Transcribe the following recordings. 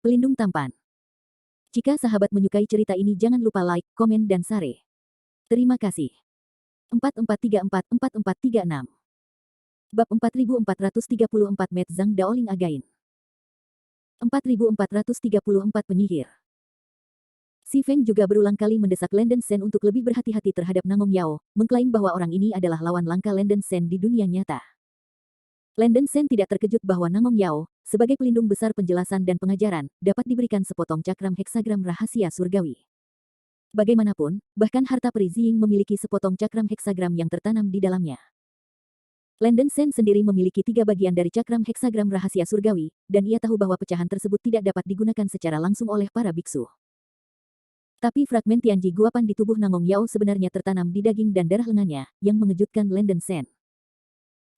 pelindung tampan. Jika sahabat menyukai cerita ini jangan lupa like, komen dan share. Terima kasih. 4434-4436 Bab 4434 Met Zhang Daoling Again 4434 Penyihir. Si Feng juga berulang kali mendesak Landen Shen untuk lebih berhati-hati terhadap Nangong Yao, mengklaim bahwa orang ini adalah lawan langka Landen Shen di dunia nyata. Landen Shen tidak terkejut bahwa Nangong Yao, sebagai pelindung besar penjelasan dan pengajaran, dapat diberikan sepotong cakram heksagram rahasia surgawi. Bagaimanapun, bahkan harta peri Ziying memiliki sepotong cakram heksagram yang tertanam di dalamnya. Landen Shen sendiri memiliki 3 bagian dari cakram heksagram rahasia surgawi, dan ia tahu bahwa pecahan tersebut tidak dapat digunakan secara langsung oleh para biksu. Tapi fragmen Tianji guapan di tubuh Nangong Yao sebenarnya tertanam di daging dan darah lengannya, yang mengejutkan Landen Shen.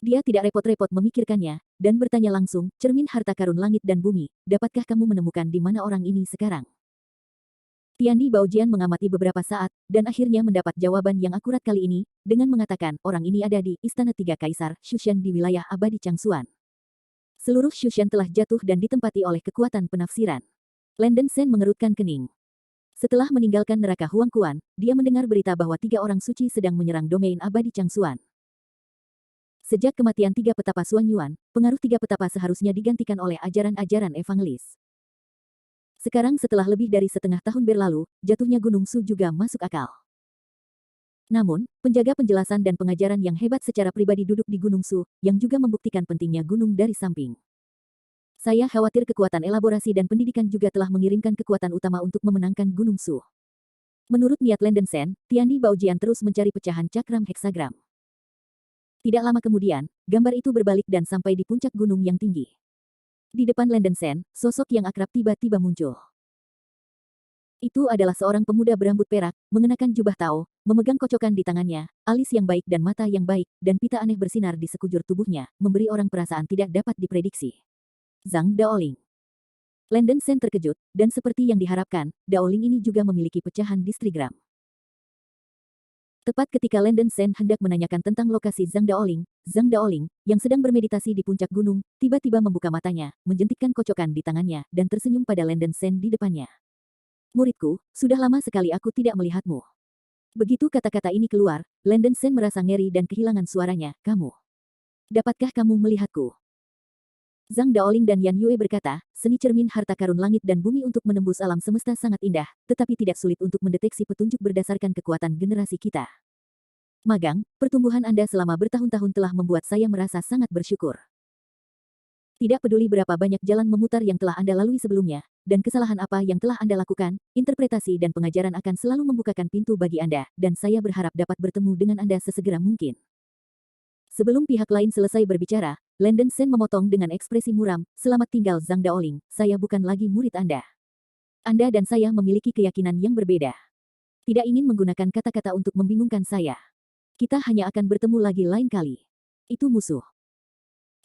Dia tidak repot-repot memikirkannya, dan bertanya langsung, cermin harta karun langit dan bumi, dapatkah kamu menemukan di mana orang ini sekarang? Tiandi Baojian mengamati beberapa saat, dan akhirnya mendapat jawaban yang akurat kali ini, dengan mengatakan orang ini ada di Istana Tiga Kaisar, Shushan di wilayah abadi Changshuan. Seluruh Shushan telah jatuh dan ditempati oleh kekuatan penafsiran. Landen Shen mengerutkan kening. Setelah meninggalkan neraka Huangquan, dia mendengar berita bahwa 3 orang suci sedang menyerang domain abadi Changshuan. Sejak kematian 3 petapa Xuan Yuan, pengaruh 3 petapa seharusnya digantikan oleh ajaran-ajaran evangelis. Sekarang setelah lebih dari setengah tahun berlalu, jatuhnya Gunung Su juga masuk akal. Namun, penjaga penjelasan dan pengajaran yang hebat secara pribadi duduk di Gunung Su, yang juga membuktikan pentingnya gunung dari samping. Saya khawatir kekuatan elaborasi dan pendidikan juga telah mengirimkan kekuatan utama untuk memenangkan Gunung Su. Menurut niat Landen Shen, Tiandi Baojian terus mencari pecahan cakram heksagram. Tidak lama kemudian, gambar itu berbalik dan sampai di puncak gunung yang tinggi. Di depan Landen Shen, sosok yang akrab tiba-tiba muncul. Itu adalah seorang pemuda berambut perak, mengenakan jubah Tao, memegang kocokan di tangannya, alis yang baik dan mata yang baik, dan pita aneh bersinar di sekujur tubuhnya, memberi orang perasaan tidak dapat diprediksi. Zhang Daoling. Landen Shen terkejut, dan seperti yang diharapkan, Daoling ini juga memiliki pecahan distrigram. Tepat ketika Landen Shen hendak menanyakan tentang lokasi Zhang Daoling, yang sedang bermeditasi di puncak gunung, tiba-tiba membuka matanya, menjentikkan kocokan di tangannya, dan tersenyum pada Landen Shen di depannya. Muridku, sudah lama sekali aku tidak melihatmu. Begitu kata-kata ini keluar, Landen Shen merasa ngeri dan kehilangan suaranya, kamu. Dapatkah kamu melihatku? Zhang Daoling dan Yan Yue berkata, seni cermin harta karun langit dan bumi untuk menembus alam semesta sangat indah, tetapi tidak sulit untuk mendeteksi petunjuk berdasarkan kekuatan generasi kita. Magang, pertumbuhan Anda selama bertahun-tahun telah membuat saya merasa sangat bersyukur. Tidak peduli berapa banyak jalan memutar yang telah Anda lalui sebelumnya, dan kesalahan apa yang telah Anda lakukan, interpretasi dan pengajaran akan selalu membukakan pintu bagi Anda, dan saya berharap dapat bertemu dengan Anda sesegera mungkin. Sebelum pihak lain selesai berbicara, Landen Shen memotong dengan ekspresi muram, selamat tinggal Zhang Daoling, saya bukan lagi murid Anda. Anda dan saya memiliki keyakinan yang berbeda. Tidak ingin menggunakan kata-kata untuk membingungkan saya. Kita hanya akan bertemu lagi lain kali. Itu musuh.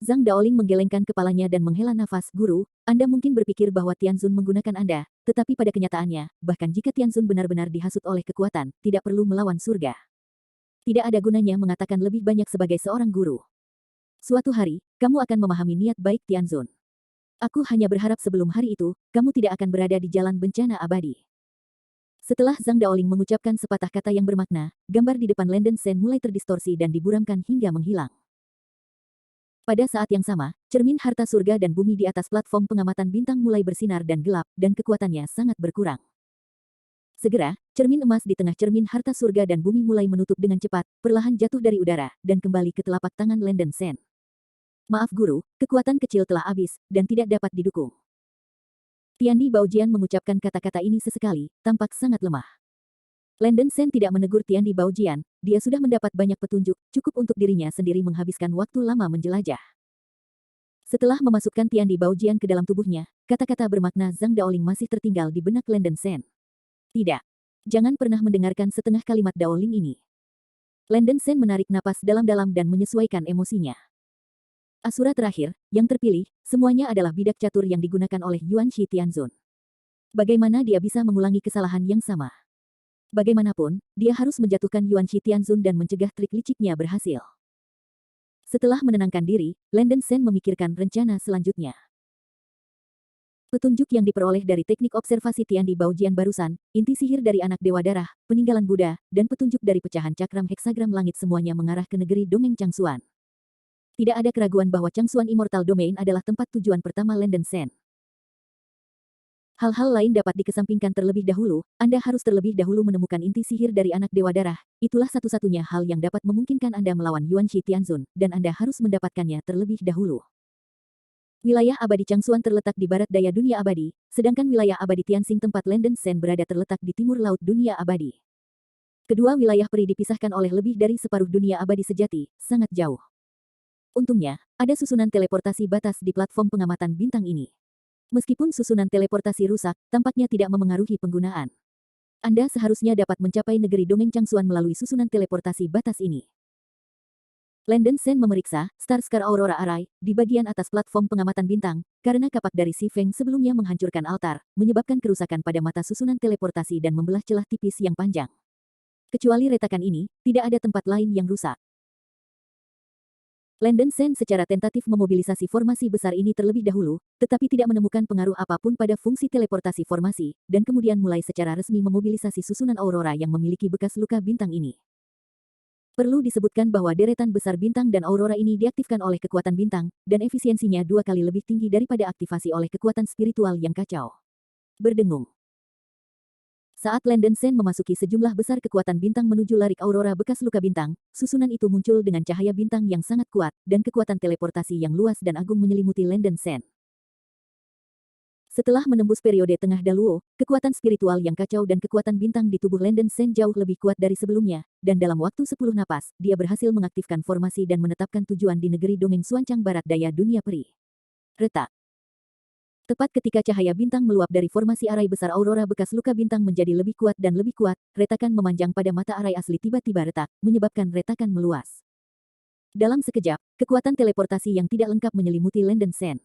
Zhang Daoling menggelengkan kepalanya dan menghela nafas, guru, Anda mungkin berpikir bahwa Tianzun menggunakan Anda, tetapi pada kenyataannya, bahkan jika Tianzun benar-benar dihasut oleh kekuatan, tidak perlu melawan surga. Tidak ada gunanya mengatakan lebih banyak sebagai seorang guru. Suatu hari, kamu akan memahami niat baik Tianzun. Aku hanya berharap sebelum hari itu, kamu tidak akan berada di jalan bencana abadi. Setelah Zhang Daoling mengucapkan sepatah kata yang bermakna, gambar di depan Landen Shen mulai terdistorsi dan diburamkan hingga menghilang. Pada saat yang sama, cermin harta surga dan bumi di atas platform pengamatan bintang mulai bersinar dan gelap, dan kekuatannya sangat berkurang. Segera, cermin emas di tengah cermin harta surga dan bumi mulai menutup dengan cepat, perlahan jatuh dari udara, dan kembali ke telapak tangan Landen Shen. Maaf guru, kekuatan kecil telah habis, dan tidak dapat didukung. Tiandi Baojian mengucapkan kata-kata ini sesekali, tampak sangat lemah. Landen Shen tidak menegur Tiandi Baojian, dia sudah mendapat banyak petunjuk, cukup untuk dirinya sendiri menghabiskan waktu lama menjelajah. Setelah memasukkan Tiandi Baojian ke dalam tubuhnya, kata-kata bermakna Zhang Daoling masih tertinggal di benak Landen Shen. Tidak. Jangan pernah mendengarkan setengah kalimat Daoling ini. Landen Shen menarik napas dalam-dalam dan menyesuaikan emosinya. Asura terakhir, yang terpilih, semuanya adalah bidak catur yang digunakan oleh Yuan Shi Tianzun. Bagaimana dia bisa mengulangi kesalahan yang sama? Bagaimanapun, dia harus menjatuhkan Yuan Shi Tianzun dan mencegah trik liciknya berhasil. Setelah menenangkan diri, Landen Shen memikirkan rencana selanjutnya. Petunjuk yang diperoleh dari teknik observasi Tian di Baojian barusan, inti sihir dari anak Dewa Darah, peninggalan Buddha, dan petunjuk dari pecahan cakram heksagram langit semuanya mengarah ke negeri dongeng Changsuan. Tidak ada keraguan bahwa Changsuan Immortal Domain adalah tempat tujuan pertama Landen Sen. Hal-hal lain dapat dikesampingkan terlebih dahulu, Anda harus terlebih dahulu menemukan inti sihir dari anak Dewa Darah, itulah satu-satunya hal yang dapat memungkinkan Anda melawan Yuan Shi Tianzun, dan Anda harus mendapatkannya terlebih dahulu. Wilayah abadi Changsuan terletak di barat daya dunia abadi, sedangkan wilayah abadi Tianxing tempat Landen Sen berada terletak di timur laut dunia abadi. Kedua wilayah peri dipisahkan oleh lebih dari separuh dunia abadi sejati, sangat jauh. Untungnya, ada susunan teleportasi batas di platform pengamatan bintang ini. Meskipun susunan teleportasi rusak, tampaknya tidak memengaruhi penggunaan. Anda seharusnya dapat mencapai negeri dongeng Changsuan melalui susunan teleportasi batas ini. Landen Sen memeriksa Star Scar Aurora Array di bagian atas platform pengamatan bintang, karena kapak dari Si Feng sebelumnya menghancurkan altar, menyebabkan kerusakan pada mata susunan teleportasi dan membelah celah tipis yang panjang. Kecuali retakan ini, tidak ada tempat lain yang rusak. Landen Sen secara tentatif memobilisasi formasi besar ini terlebih dahulu, tetapi tidak menemukan pengaruh apapun pada fungsi teleportasi formasi, dan kemudian mulai secara resmi memobilisasi susunan Aurora yang memiliki bekas luka bintang ini. Perlu disebutkan bahwa deretan besar bintang dan aurora ini diaktifkan oleh kekuatan bintang, dan efisiensinya 2 kali lebih tinggi daripada aktivasi oleh kekuatan spiritual yang kacau. Berdengung. Saat Landen Sen memasuki sejumlah besar kekuatan bintang menuju larik aurora bekas luka bintang, susunan itu muncul dengan cahaya bintang yang sangat kuat, dan kekuatan teleportasi yang luas dan agung menyelimuti Landen Sen. Setelah menembus periode tengah Daluo, kekuatan spiritual yang kacau dan kekuatan bintang di tubuh Landen Sen jauh lebih kuat dari sebelumnya, dan dalam waktu 10 napas, dia berhasil mengaktifkan formasi dan menetapkan tujuan di negeri dongeng Suancang barat daya dunia peri. Retak. Tepat ketika cahaya bintang meluap dari formasi arai besar aurora bekas luka bintang menjadi lebih kuat dan lebih kuat, retakan memanjang pada mata arai asli tiba-tiba retak, menyebabkan retakan meluas. Dalam sekejap, kekuatan teleportasi yang tidak lengkap menyelimuti Landen Sen.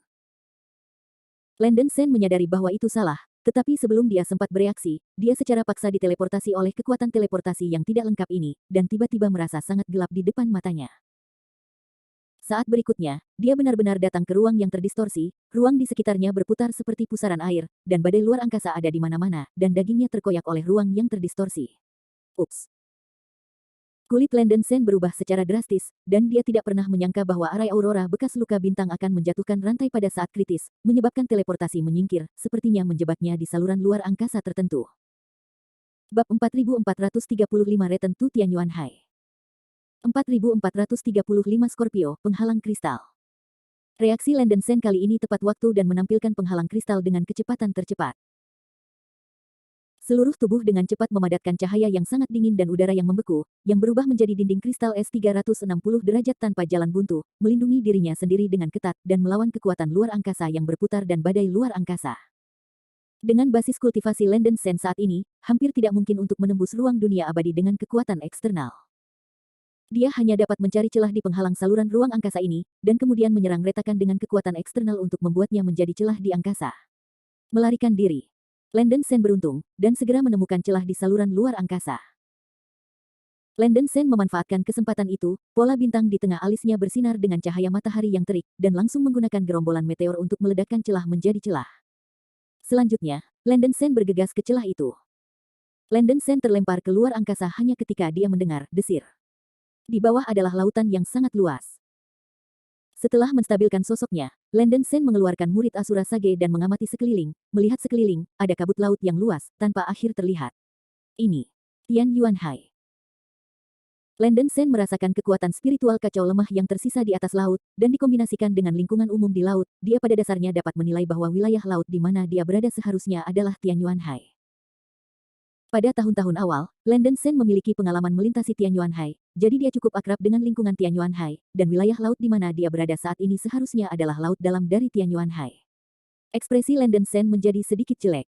Landen Sen menyadari bahwa itu salah, tetapi sebelum dia sempat bereaksi, dia secara paksa diteleportasi oleh kekuatan teleportasi yang tidak lengkap ini, dan tiba-tiba merasa sangat gelap di depan matanya. Saat berikutnya, dia benar-benar datang ke ruang yang terdistorsi, ruang di sekitarnya berputar seperti pusaran air, dan badai luar angkasa ada di mana-mana, dan dagingnya terkoyak oleh ruang yang terdistorsi. Ups. Kulit Landen Sen berubah secara drastis, dan dia tidak pernah menyangka bahwa arai aurora bekas luka bintang akan menjatuhkan rantai pada saat kritis, menyebabkan teleportasi menyingkir, sepertinya menjebaknya di saluran luar angkasa tertentu. Bab 4435 Return to Tianyuan Hai 4435 Scorpio, penghalang kristal. Reaksi Landen Sen kali ini tepat waktu dan menampilkan penghalang kristal dengan kecepatan tercepat. Seluruh tubuh dengan cepat memadatkan cahaya yang sangat dingin dan udara yang membeku, yang berubah menjadi dinding kristal es 360 derajat tanpa jalan buntu, melindungi dirinya sendiri dengan ketat dan melawan kekuatan luar angkasa yang berputar dan badai luar angkasa. Dengan basis kultivasi Landen Sen saat ini, hampir tidak mungkin untuk menembus ruang dunia abadi dengan kekuatan eksternal. Dia hanya dapat mencari celah di penghalang saluran ruang angkasa ini, dan kemudian menyerang retakan dengan kekuatan eksternal untuk membuatnya menjadi celah di angkasa. Melarikan diri. Landen Sen beruntung, dan segera menemukan celah di saluran luar angkasa. Landen Sen memanfaatkan kesempatan itu, pola bintang di tengah alisnya bersinar dengan cahaya matahari yang terik, dan langsung menggunakan gerombolan meteor untuk meledakkan celah menjadi celah. Selanjutnya, Landen Sen bergegas ke celah itu. Landen Sen terlempar ke luar angkasa hanya ketika dia mendengar desir. Di bawah adalah lautan yang sangat luas. Setelah menstabilkan sosoknya, Landen Sen mengeluarkan murid Asura Sage dan mengamati sekeliling, melihat sekeliling, ada kabut laut yang luas, tanpa akhir terlihat. Ini Tianyuan Hai. Landen Sen merasakan kekuatan spiritual kacau lemah yang tersisa di atas laut, dan dikombinasikan dengan lingkungan umum di laut, dia pada dasarnya dapat menilai bahwa wilayah laut di mana dia berada seharusnya adalah Tianyuan Hai. Pada tahun-tahun awal, Landen Sen memiliki pengalaman melintasi Tianyuan Hai, jadi dia cukup akrab dengan lingkungan Tianyuan Hai, dan wilayah laut di mana dia berada saat ini seharusnya adalah laut dalam dari Tianyuan Hai. Ekspresi Landen Sen menjadi sedikit jelek.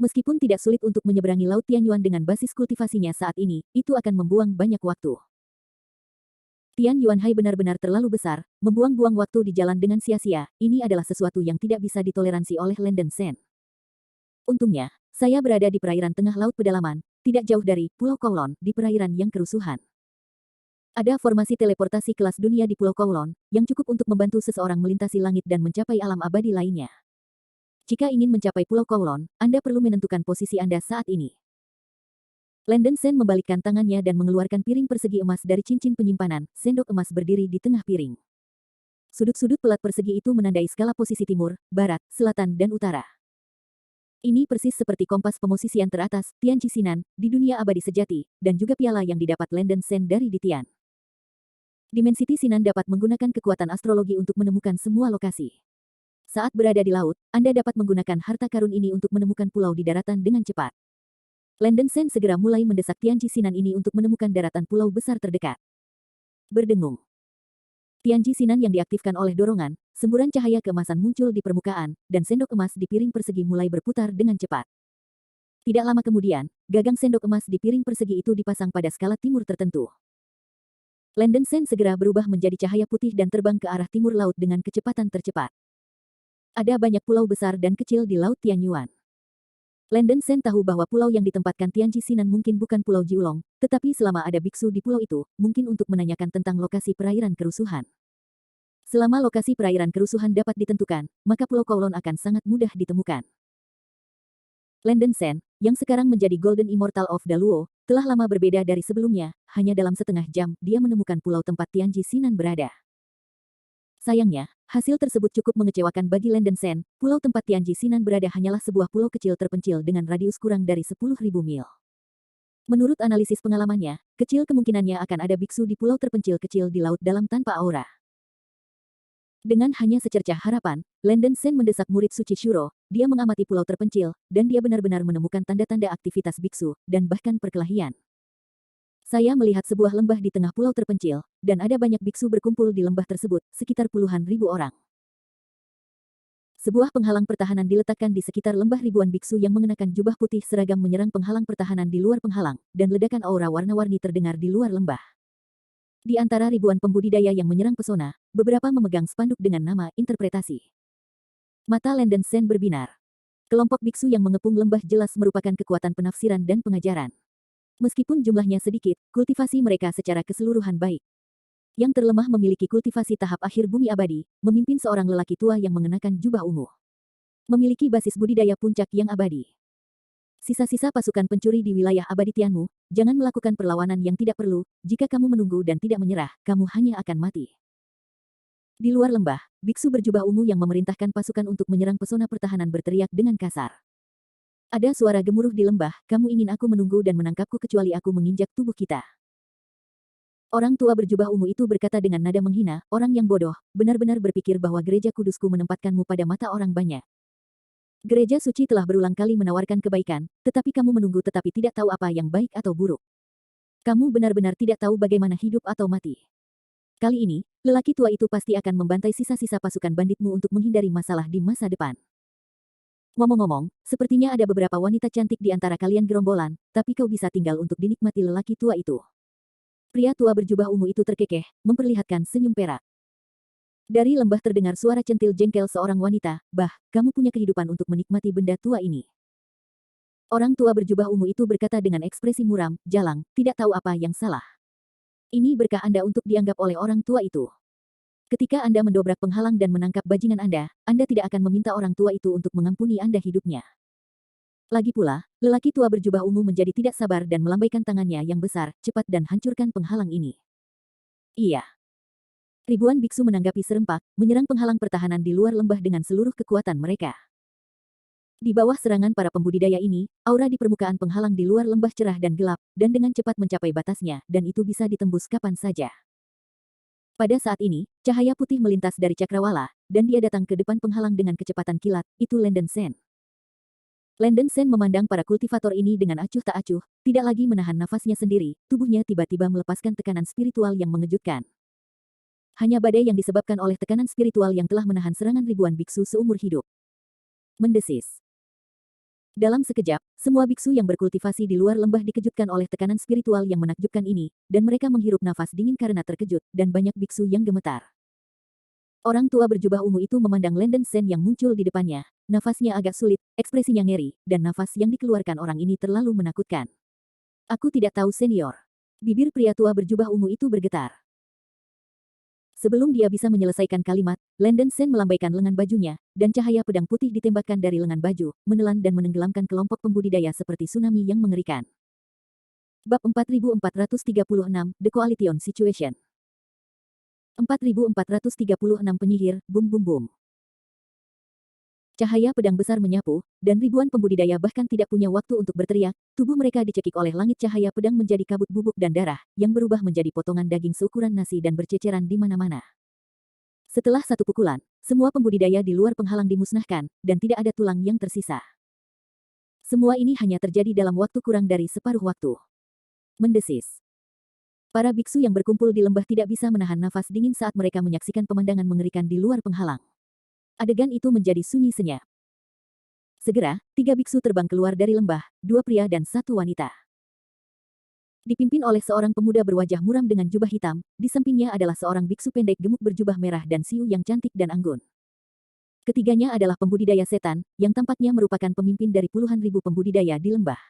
Meskipun tidak sulit untuk menyeberangi laut Tianyuan dengan basis kultivasinya saat ini, itu akan membuang banyak waktu. Tianyuan Hai benar-benar terlalu besar, membuang-buang waktu di jalan dengan sia-sia, ini adalah sesuatu yang tidak bisa ditoleransi oleh Landen Sen. Untungnya, saya berada di perairan tengah laut pedalaman, tidak jauh dari Pulau Kowloon, di perairan yang kerusuhan. Ada formasi teleportasi kelas dunia di Pulau Kowloon, yang cukup untuk membantu seseorang melintasi langit dan mencapai alam abadi lainnya. Jika ingin mencapai Pulau Kowloon, Anda perlu menentukan posisi Anda saat ini. Landon Sen membalikkan tangannya dan mengeluarkan piring persegi emas dari cincin penyimpanan. Sendok emas berdiri di tengah piring. Sudut-sudut pelat persegi itu menandai skala posisi timur, barat, selatan, dan utara. Ini persis seperti kompas pemosisian teratas, Tianji Sinan, di dunia abadi sejati, dan juga piala yang didapat Landon Sen dari Ditian. Dimensity Sinan dapat menggunakan kekuatan astrologi untuk menemukan semua lokasi. Saat berada di laut, Anda dapat menggunakan harta karun ini untuk menemukan pulau di daratan dengan cepat. Landon Sen segera mulai mendesak Tianji Sinan ini untuk menemukan daratan pulau besar terdekat. Berdengung. Tianji Sinan yang diaktifkan oleh dorongan, semburan cahaya keemasan muncul di permukaan, dan sendok emas di piring persegi mulai berputar dengan cepat. Tidak lama kemudian, gagang sendok emas di piring persegi itu dipasang pada skala timur tertentu. Landon Sen segera berubah menjadi cahaya putih dan terbang ke arah timur laut dengan kecepatan tercepat. Ada banyak pulau besar dan kecil di Laut Tianyuan. Landon Sen tahu bahwa pulau yang ditempatkan Tianji Sinan mungkin bukan Pulau Jiulong, tetapi selama ada biksu di pulau itu, mungkin untuk menanyakan tentang lokasi perairan kerusuhan. Selama lokasi perairan kerusuhan dapat ditentukan, maka Pulau Kowloon akan sangat mudah ditemukan. Landon Sen, yang sekarang menjadi Golden Immortal of the Luo, telah lama berbeda dari sebelumnya, hanya dalam setengah jam, dia menemukan pulau tempat Tianji Sinan berada. Sayangnya, hasil tersebut cukup mengecewakan bagi Landon Sen. Pulau tempat Tianji Sinan berada hanyalah sebuah pulau kecil terpencil dengan radius kurang dari 10.000 mil. Menurut analisis pengalamannya, kecil kemungkinannya akan ada biksu di pulau terpencil kecil di laut dalam tanpa aura. Dengan hanya secercah harapan, Landon Sen mendesak murid suci Shuro. Dia mengamati pulau terpencil, dan dia benar-benar menemukan tanda-tanda aktivitas biksu, dan bahkan perkelahian. Saya melihat sebuah lembah di tengah pulau terpencil, dan ada banyak biksu berkumpul di lembah tersebut, sekitar puluhan ribu orang. Sebuah penghalang pertahanan diletakkan di sekitar lembah. Ribuan biksu yang mengenakan jubah putih seragam menyerang penghalang pertahanan di luar penghalang, dan ledakan aura warna-warni terdengar di luar lembah. Di antara ribuan pembudidaya yang menyerang pesona, beberapa memegang spanduk dengan nama interpretasi. Mata Landon Sen berbinar. Kelompok biksu yang mengepung lembah jelas merupakan kekuatan penafsiran dan pengajaran. Meskipun jumlahnya sedikit, kultivasi mereka secara keseluruhan baik. Yang terlemah memiliki kultivasi tahap akhir bumi abadi, memimpin seorang lelaki tua yang mengenakan jubah ungu. Memiliki basis budidaya puncak yang abadi. Sisa-sisa pasukan pencuri di wilayah abadi Tianmu, jangan melakukan perlawanan yang tidak perlu. Jika kamu menunggu dan tidak menyerah, kamu hanya akan mati. Di luar lembah, biksu berjubah ungu yang memerintahkan pasukan untuk menyerang pesona pertahanan berteriak dengan kasar. Ada suara gemuruh di lembah, kamu ingin aku menunggu dan menangkapku kecuali aku menginjak tubuh kita. Orang tua berjubah ungu itu berkata dengan nada menghina, orang yang bodoh, benar-benar berpikir bahwa gereja kudusku menempatkanmu pada mata orang banyak. Gereja suci telah berulang kali menawarkan kebaikan, tetapi kamu menunggu tetapi tidak tahu apa yang baik atau buruk. Kamu benar-benar tidak tahu bagaimana hidup atau mati. Kali ini, lelaki tua itu pasti akan membantai sisa-sisa pasukan banditmu untuk menghindari masalah di masa depan. Ngomong-ngomong, sepertinya ada beberapa wanita cantik di antara kalian gerombolan, tapi kau bisa tinggal untuk dinikmati lelaki tua itu. Pria tua berjubah ungu itu terkekeh, memperlihatkan senyum perak. Dari lembah terdengar suara centil jengkel seorang wanita, bah, kamu punya kehidupan untuk menikmati benda tua ini. Orang tua berjubah ungu itu berkata dengan ekspresi muram, jalang, tidak tahu apa yang salah. Ini berkah Anda untuk dianggap oleh orang tua itu. Ketika Anda mendobrak penghalang dan menangkap bajingan Anda tidak akan meminta orang tua itu untuk mengampuni Anda hidupnya. Lagi pula, lelaki tua berjubah ungu menjadi tidak sabar dan melambaikan tangannya yang besar, cepat dan hancurkan penghalang ini. Iya. Ribuan biksu menanggapi serempak, menyerang penghalang pertahanan di luar lembah dengan seluruh kekuatan mereka. Di bawah serangan para pembudidaya ini, aura di permukaan penghalang di luar lembah cerah dan gelap, dan dengan cepat mencapai batasnya, dan itu bisa ditembus kapan saja. Pada saat ini, cahaya putih melintas dari cakrawala, dan dia datang ke depan penghalang dengan kecepatan kilat, itu Landon Sen. Landon Sen memandang para kultivator ini dengan acuh tak acuh, tidak lagi menahan nafasnya sendiri, tubuhnya tiba-tiba melepaskan tekanan spiritual yang mengejutkan. Hanya badai yang disebabkan oleh tekanan spiritual yang telah menahan serangan ribuan biksu seumur hidup. Mendesis. Dalam sekejap, semua biksu yang berkultivasi di luar lembah dikejutkan oleh tekanan spiritual yang menakjubkan ini, dan mereka menghirup nafas dingin karena terkejut, dan banyak biksu yang gemetar. Orang tua berjubah ungu itu memandang Landon Sen yang muncul di depannya, nafasnya agak sulit, ekspresinya ngeri, dan nafas yang dikeluarkan orang ini terlalu menakutkan. Aku tidak tahu senior. Bibir pria tua berjubah ungu itu bergetar. Sebelum dia bisa menyelesaikan kalimat, Landen Sen melambaikan lengan bajunya, dan cahaya pedang putih ditembakkan dari lengan baju, menelan dan menenggelamkan kelompok pembudidaya seperti tsunami yang mengerikan. Bab 4436, The Coalition Situation. 4436 penyihir, bum bum bum. Cahaya pedang besar menyapu, dan ribuan pembudidaya bahkan tidak punya waktu untuk berteriak, tubuh mereka dicekik oleh langit cahaya pedang menjadi kabut bubuk dan darah, yang berubah menjadi potongan daging seukuran nasi dan berceceran di mana-mana. Setelah satu pukulan, semua pembudidaya di luar penghalang dimusnahkan, dan tidak ada tulang yang tersisa. Semua ini hanya terjadi dalam waktu kurang dari separuh waktu. Mendesis. Para biksu yang berkumpul di lembah tidak bisa menahan nafas dingin saat mereka menyaksikan pemandangan mengerikan di luar penghalang. Adegan itu menjadi sunyi senyap. Segera, 3 biksu terbang keluar dari lembah, 2 pria dan 1 wanita. Dipimpin oleh seorang pemuda berwajah muram dengan jubah hitam, di sampingnya adalah seorang biksu pendek gemuk berjubah merah dan siu yang cantik dan anggun. Ketiganya adalah pembudidaya setan, yang tampaknya merupakan pemimpin dari puluhan ribu pembudidaya di lembah.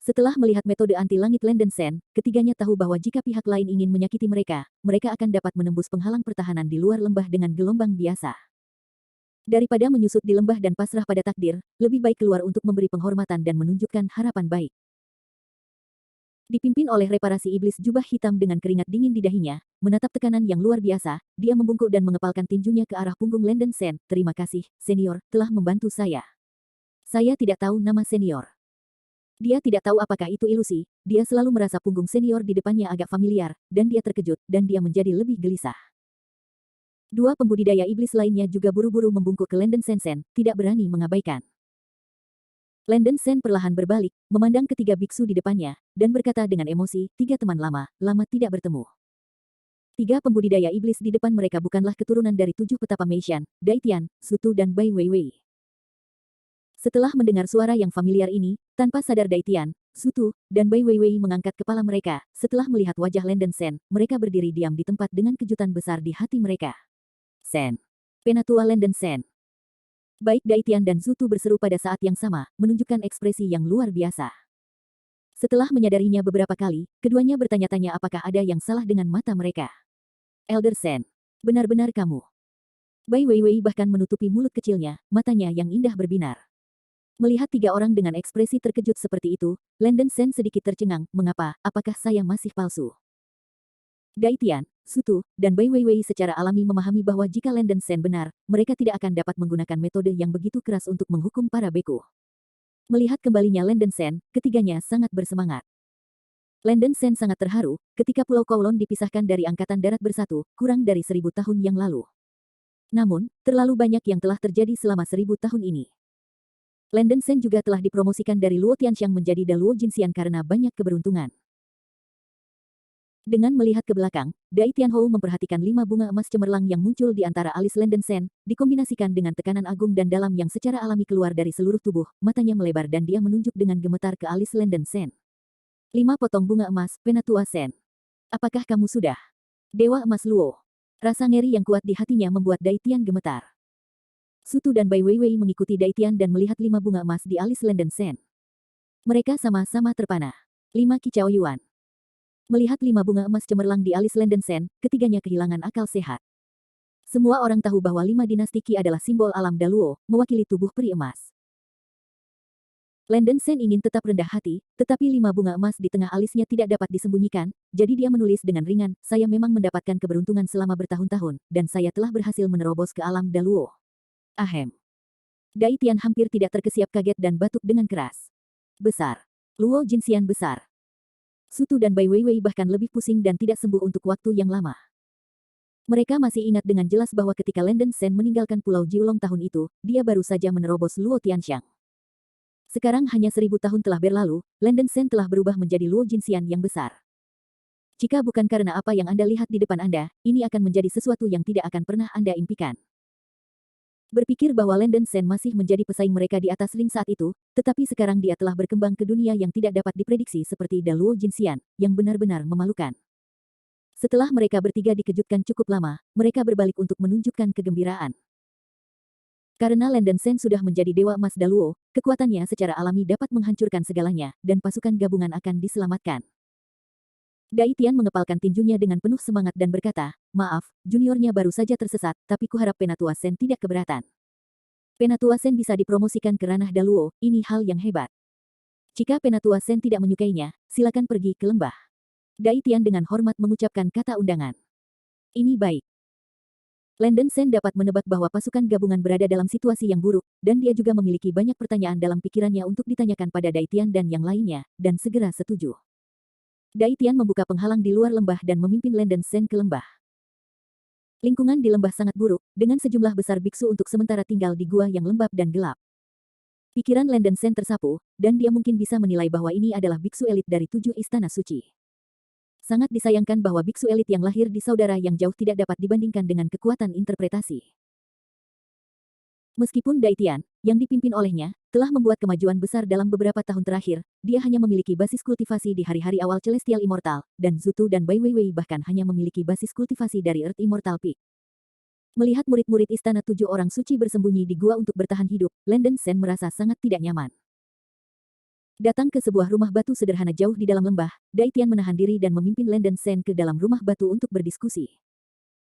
Setelah melihat metode anti-langit Landen Sen, ketiganya tahu bahwa jika pihak lain ingin menyakiti mereka, mereka akan dapat menembus penghalang pertahanan di luar lembah dengan gelombang biasa. Daripada menyusut di lembah dan pasrah pada takdir, lebih baik keluar untuk memberi penghormatan dan menunjukkan harapan baik. Dipimpin oleh reparasi iblis jubah hitam dengan keringat dingin di dahinya, menatap tekanan yang luar biasa, dia membungkuk dan mengepalkan tinjunya ke arah punggung Landen Sen. Terima kasih, senior, telah membantu saya. Saya tidak tahu nama senior. Dia tidak tahu apakah itu ilusi, dia selalu merasa punggung senior di depannya agak familiar, dan dia terkejut, dan dia menjadi lebih gelisah. 2 pembudidaya iblis lainnya juga buru-buru membungkuk ke Landen Sen, tidak berani mengabaikan. Landen Sen perlahan berbalik, memandang ketiga biksu di depannya, dan berkata dengan emosi, 3 teman lama, lama tidak bertemu. 3 pembudidaya iblis di depan mereka bukanlah keturunan dari 7 petapa Meishan, Daitian, Sutu dan Bai Weiwei. Setelah mendengar suara yang familiar ini, tanpa sadar Daitian, Sutu, dan Bai Weiwei mengangkat kepala mereka. Setelah melihat wajah Landen Sen, mereka berdiri diam di tempat dengan kejutan besar di hati mereka. Sen. Penatua Landen Sen. Baik Daitian dan Sutu berseru pada saat yang sama, menunjukkan ekspresi yang luar biasa. Setelah menyadarinya beberapa kali, keduanya bertanya-tanya apakah ada yang salah dengan mata mereka. Elder Sen. Benar-benar kamu. Bai Weiwei bahkan menutupi mulut kecilnya, matanya yang indah berbinar. Melihat 3 orang dengan ekspresi terkejut seperti itu, Landen Sen sedikit tercengang, mengapa, apakah saya masih palsu? Daitian, Sutu, dan Bai Weiwei secara alami memahami bahwa jika Landen Sen benar, mereka tidak akan dapat menggunakan metode yang begitu keras untuk menghukum para beku. Melihat kembalinya Landen Sen, ketiganya sangat bersemangat. Landen Sen sangat terharu, ketika Pulau Kowloon dipisahkan dari Angkatan Darat Bersatu, kurang dari 1000 tahun yang lalu. Namun, terlalu banyak yang telah terjadi selama 1000 tahun ini. Landen Sen juga telah dipromosikan dari Luo Tianxiang menjadi Da Luo Jinxian karena banyak keberuntungan. Dengan melihat ke belakang, Dai Tianhou memperhatikan 5 bunga emas cemerlang yang muncul di antara alis Landen Sen, dikombinasikan dengan tekanan agung dan dalam yang secara alami keluar dari seluruh tubuh, matanya melebar dan dia menunjuk dengan gemetar ke alis Landen Sen. 5 potong bunga emas, Penatua Sen. Apakah kamu sudah? Dewa Emas Luo. Rasa ngeri yang kuat di hatinya membuat Dai Tian gemetar. Sutu dan Bai Weiwei mengikuti Daitian dan melihat 5 bunga emas di alis Landen Sen. Mereka sama-sama terpana. 5 kicau yuan. Melihat 5 bunga emas cemerlang di alis Landen Sen, ketiganya kehilangan akal sehat. Semua orang tahu bahwa 5 dinasti Qi adalah simbol alam Daluo, mewakili tubuh peri emas. Landen Sen ingin tetap rendah hati, tetapi 5 bunga emas di tengah alisnya tidak dapat disembunyikan, jadi dia menulis dengan ringan, saya memang mendapatkan keberuntungan selama bertahun-tahun, dan saya telah berhasil menerobos ke alam Daluo. Ahem. Daitian hampir tidak terkesiap kaget dan batuk dengan keras. Besar. Luo Jinxian besar. Sutu dan Bai Weiwei bahkan lebih pusing dan tidak sembuh untuk waktu yang lama. Mereka masih ingat dengan jelas bahwa ketika Landen Sen meninggalkan Pulau Jiulong tahun itu, dia baru saja menerobos Luo Tianxiang. Sekarang hanya 1000 tahun telah berlalu, Landen Sen telah berubah menjadi Luo Jinxian yang besar. Jika bukan karena apa yang Anda lihat di depan Anda, ini akan menjadi sesuatu yang tidak akan pernah Anda impikan. Berpikir bahwa Landen Sen masih menjadi pesaing mereka di atas ring saat itu, tetapi sekarang dia telah berkembang ke dunia yang tidak dapat diprediksi seperti Da Luo Jinxian, yang benar-benar memalukan. Setelah mereka bertiga dikejutkan cukup lama, mereka berbalik untuk menunjukkan kegembiraan. Karena Landen Sen sudah menjadi Dewa Emas Da Luo, kekuatannya secara alami dapat menghancurkan segalanya, dan pasukan gabungan akan diselamatkan. Dai Tian mengepalkan tinjunya dengan penuh semangat dan berkata, maaf, juniornya baru saja tersesat, tapi kuharap Penatua Sen tidak keberatan. Penatua Sen bisa dipromosikan ke ranah Daluo, ini hal yang hebat. Jika Penatua Sen tidak menyukainya, silakan pergi ke lembah. Dai Tian dengan hormat mengucapkan kata undangan. Ini baik. Landen Sen dapat menebak bahwa pasukan gabungan berada dalam situasi yang buruk, dan dia juga memiliki banyak pertanyaan dalam pikirannya untuk ditanyakan pada Dai Tian dan yang lainnya, dan segera setuju. Dai Tian membuka penghalang di luar lembah dan memimpin Landen Sen ke lembah. Lingkungan di lembah sangat buruk, dengan sejumlah besar biksu untuk sementara tinggal di gua yang lembab dan gelap. Pikiran Landen Sen tersapu, dan dia mungkin bisa menilai bahwa ini adalah biksu elit dari 7 istana suci. Sangat disayangkan bahwa biksu elit yang lahir di saudara yang jauh tidak dapat dibandingkan dengan kekuatan interpretasi. Meskipun Dai Tian, yang dipimpin olehnya, telah membuat kemajuan besar dalam beberapa tahun terakhir, dia hanya memiliki basis kultivasi di hari-hari awal Celestial Immortal, dan Zutu dan Bai Weiwei bahkan hanya memiliki basis kultivasi dari Earth Immortal Peak. Melihat murid-murid istana 7 orang suci bersembunyi di gua untuk bertahan hidup, Landen Sen merasa sangat tidak nyaman. Datang ke sebuah rumah batu sederhana jauh di dalam lembah, Dai Tian menahan diri dan memimpin Landen Sen ke dalam rumah batu untuk berdiskusi.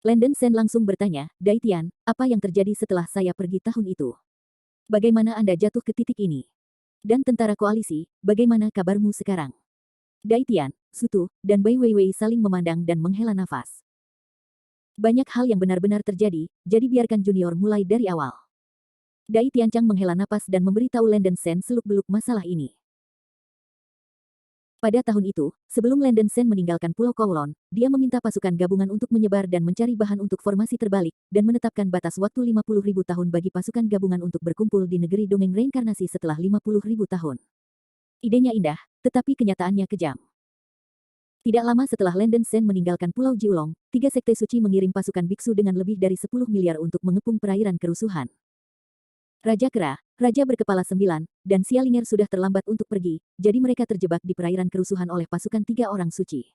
Landen Sen langsung bertanya, Dai Tian, apa yang terjadi setelah saya pergi tahun itu? Bagaimana Anda jatuh ke titik ini? Dan tentara koalisi, bagaimana kabarmu sekarang? Dai Tian, Sutu, dan Bai Weiwei saling memandang dan menghela nafas. Banyak hal yang benar-benar terjadi, jadi biarkan junior mulai dari awal. Dai Tianchang menghela napas dan memberitahu Landen Sen seluk-beluk masalah ini. Pada tahun itu, sebelum Landen Sen meninggalkan Pulau Kowloon, dia meminta pasukan gabungan untuk menyebar dan mencari bahan untuk formasi terbalik, dan menetapkan batas waktu 50.000 tahun bagi pasukan gabungan untuk berkumpul di negeri dongeng reinkarnasi setelah 50.000 tahun. Idenya indah, tetapi kenyataannya kejam. Tidak lama setelah Landen Sen meninggalkan Pulau Jiulong, 3 sekte suci mengirim pasukan biksu dengan lebih dari 10 miliar untuk mengepung perairan kerusuhan. Raja Kera, Raja berkepala 9, dan Xialinger sudah terlambat untuk pergi, jadi mereka terjebak di perairan kerusuhan oleh pasukan 3 orang suci.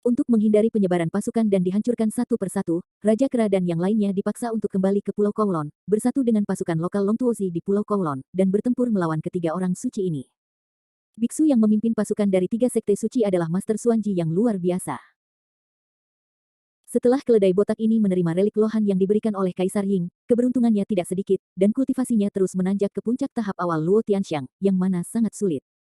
Untuk menghindari penyebaran pasukan dan dihancurkan satu persatu, Raja Kera dan yang lainnya dipaksa untuk kembali ke Pulau Kowloon, bersatu dengan pasukan lokal Longtuozi di Pulau Kowloon, dan bertempur melawan ketiga orang suci ini. Biksu yang memimpin pasukan dari 3 sekte suci adalah Master Xuanji yang luar biasa. Setelah keledai botak ini menerima relik lohan yang diberikan oleh Kaisar Ying, keberuntungannya tidak sedikit, dan kultivasinya terus menanjak ke puncak tahap awal Luo Tianxiang, yang mana sangat sulit.